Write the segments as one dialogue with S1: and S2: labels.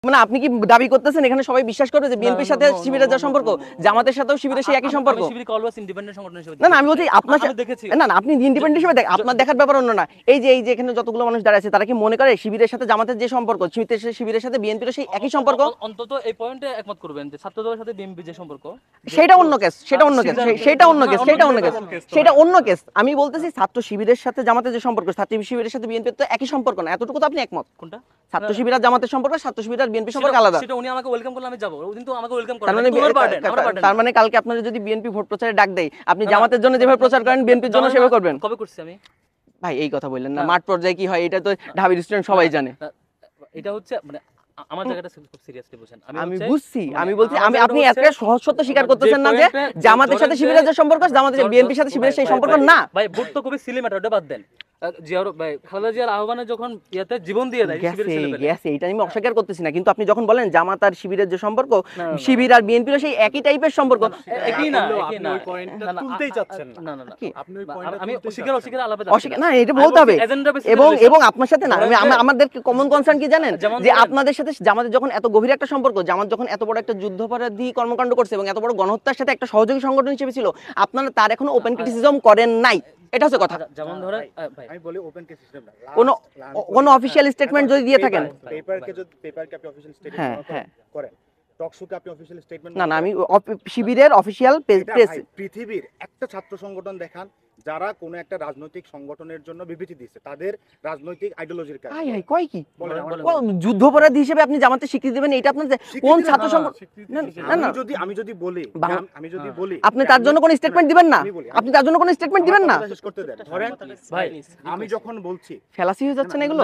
S1: মানে আপনি কি দাবি করতেছেন এখানে সবাই বিশ্বাস করে যে বিএনপির সাথে শিবিরের যা সম্পর্ক জামাতের সাথেও শিবিরের সেই একই সম্পর্ক? না না, আমি বলছি আপনার না না, আপনি ইন্ডিপেন্ডেন্ট হিসেবে আপনার দেখার ব্যাপার অন্য না। এই যে এখানে যতগুলো মানুষ দাঁড়িয়ে আছে তারা কি মনে করে শিবিরের সাথে জামাতের যে সম্পর্ক শিবিরের সাথে বিএনপির সেই একই সম্পর্ক?
S2: অন্তত এই পয়েন্টে একমত করবেন যে ছাত্রদলের সাথে বিএনপি যে সম্পর্ক
S1: সেটা অন্য কেস, সেটা অন্য কেস, সেটা অন্য কেস, সেটা অন্য কেস, সেটা অন্য কেস। আমি বলতেছি ছাত্র শিবিরের সাথে জামাতের যে সম্পর্ক ছাত্র শিবিরের সাথে বিএনপির তো একই সম্পর্ক না, এতটুকু তো আপনি একমত?
S2: কোনটা?
S1: ছাত্র শিবির আর জামাতের সম্পর্ক, ছাত্র শিবির আর বিএনপি সম্পর্ক আলাদা।
S2: সেটা উনি আমাকে ওয়েলকাম করলে আমি যাব, কিন্তু আমাকে ওয়েলকাম করে
S1: তার মানে কালকে আপনারা যদি বিএনপি ভোট প্রচারে ডাক দেয় আপনি জামাতের জন্য যেভাবে প্রচার করেন বিএনপির জন্য সেভাবে করবেন?
S2: কবে করছি আমি?
S1: ভাই এই কথা বললেন না, মাঠ পর্যায়ে কি হয় এটা তো ঢাবি স্টুডেন্ট সবাই জানে।
S2: এটা হচ্ছে মানে আমার জায়গাটা খুব সিরিয়াসলি বুঝেন।
S1: আমি বুঝছি, আমি বলছি আপনি একটা সহজ সত্য স্বীকার করতেছেন না যে জামাতের সাথে শিবিরের যে সম্পর্ক জামাতের বিএনপির সাথে শিবিরের সেই সম্পর্ক না।
S2: ভাই ভোট তো খুবই সিলি ম্যাটার, ওটা বাদ দেন। জিয়ার ভাই খালেদা জিয়ার আহ্বানে যখন ইয়াতে জীবন দিয়ে দেয় শিবিরের ছেলেপেলে,
S1: এটা আমি অস্বীকার করতেছি না, কিন্তু আপনি যখন বলেন জামাত আর শিবিরের যে সম্পর্ক শিবির আর বিএনপির সেই একই টাইপের সম্পর্ক,
S2: একই না
S3: আপনি ওই পয়েন্টটা তুলতেই চাচ্ছেন না।
S2: না না
S3: আপনি ওই পয়েন্টটা
S2: আমি অস্বীকার আলাদা
S1: না এটা বলতে হবে। এবং আপনার সাথে না আমাদের কমন কনসার্ন কি জানেন যে আপনাদের সাথে জামাতের যখন এত গভীর একটা সম্পর্ক, জামাত যখন এত বড় একটা যুদ্ধাপরাধী কর্মকাণ্ড করছে এবং এত বড় গণহত্যার সাথে একটা সহযোগী সংগঠন হিসেবে ছিল, আপনারা তার এখনো ওপেন ক্রিটিসিজম করেন নাই, এটা হচ্ছে কথা।
S2: যেমন ধরে
S3: আমি বলি ওপেন কেস সিস্টেম না,
S1: কোন অফিশিয়াল স্টেটমেন্ট যদি দিয়ে থাকেন,
S3: পেপারকে আপনি অফিশিয়াল স্টেটমেন্ট করেন, টকশোকে আপনি অফিশিয়াল স্টেটমেন্ট
S1: না আমি শিবিরের অফিশিয়াল প্রেস
S3: পৃথিবীর একটা ছাত্র সংগঠন দেখান যারা কোন একটা রাজনৈতিক সংগঠনের জন্য বিবৃতি দিয়েছে তাদের রাজনৈতিক আইডিওলজির কারণে।
S1: হাই হাই কয় কি যুদ্ধাপরাধী হিসেবে আপনি জামাতে স্বীকৃতি দিবেন, এটা আপনার কোন ছাত্র সংগঠন?
S3: আমি যদি বলি
S1: আপনি তার জন্য কোন স্টেটমেন্ট দিবেন না, আপনি তার জন্য কোন স্টেটমেন্ট দিবেন না।
S3: শেষ করতে দেন। ধরেন
S2: ভাই
S3: আমি যখন বলছি
S1: ফেলাসি হয়ে যাচ্ছে না এগুলো,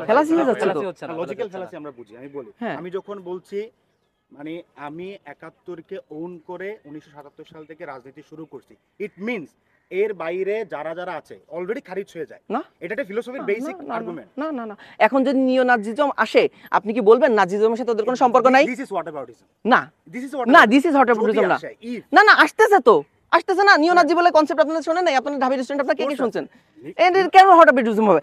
S1: ফেলাসি হয়ে যাচ্ছে তো,
S3: লজিক্যাল ফেলাসি আমরা বুঝি। আমি বলি আমি যখন বলছি মানে আমি ৭১ কে ওন করে ১৯৭৭ সাল থেকে রাজনীতি শুরু করছি, ইট মিন্স এর বাইরে যারা যারা আছে অলরেডি খারিজ হয়ে যায় না। এটা একটা ফিলোসফির বেসিক আর্গুমেন্ট।
S1: না না না, এখন যদি নিও নাজিজম আসে আপনি কি বলবেন নাজিজমের সাথে ওদের কোনো সম্পর্ক নাই?
S3: This is whateverism.
S1: না দিস ইজ হোয়াটএভারিজম না না আসতেছে তো, আসতেছে না। নিও নাজি বলে কনসেপ্ট আপনারা শুনেন নাই? আপনারা ঢাবি রেস্টুরেন্ট আপনারা কে শুনছেন? এর কেন হোয়াটএভারিজম হবে?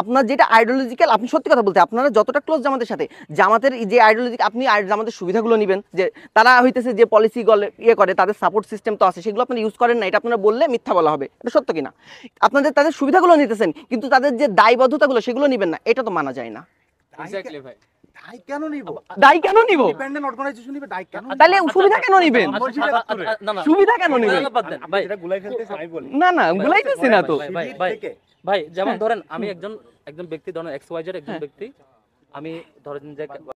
S1: আপনার যেটা আইডিওলজিক্যাল, আপনি সত্যি কথা বলতে আপনারা যতটা ক্লোজ জামাতের সাথে, জামাতের যে আইডিওলজি আপনি জামাতের সুবিধাগুলো নেবেন, যে তারা হইতেছে যে পলিসি করে তাদের সাপোর্ট সিস্টেম তো আছে, সেগুলো আপনারা ইউজ করেন না, এটা আপনারা বললে মিথ্যা বলা হবে। এটা সত্য কিনা? আপনাদের তাদের সুবিধাগুলো নিতেছেন কিন্তু তাদের যে দায়বদ্ধতাগুলো সেগুলো নেবেন না, এটা তো মানা যায় না।
S2: এক্স্যাক্টলি ভাই,
S3: দায় কেন নিব? ডিপেন্ডেন্ট অর্গানাইজেশন নিবে দায় কেন?
S1: তাহলে সুবিধা কেন নিবেন? সুবিধা কেন নিবেন?
S3: ভাই এটা গুলাই ফেলতেছ আমি বলি।
S1: না না গুলাইতেছি না তো
S2: ভাই যেমন ধরেন আমি একজন ব্যক্তি, ধরেন XYZ একজন ব্যক্তি, আমি ধরেন যে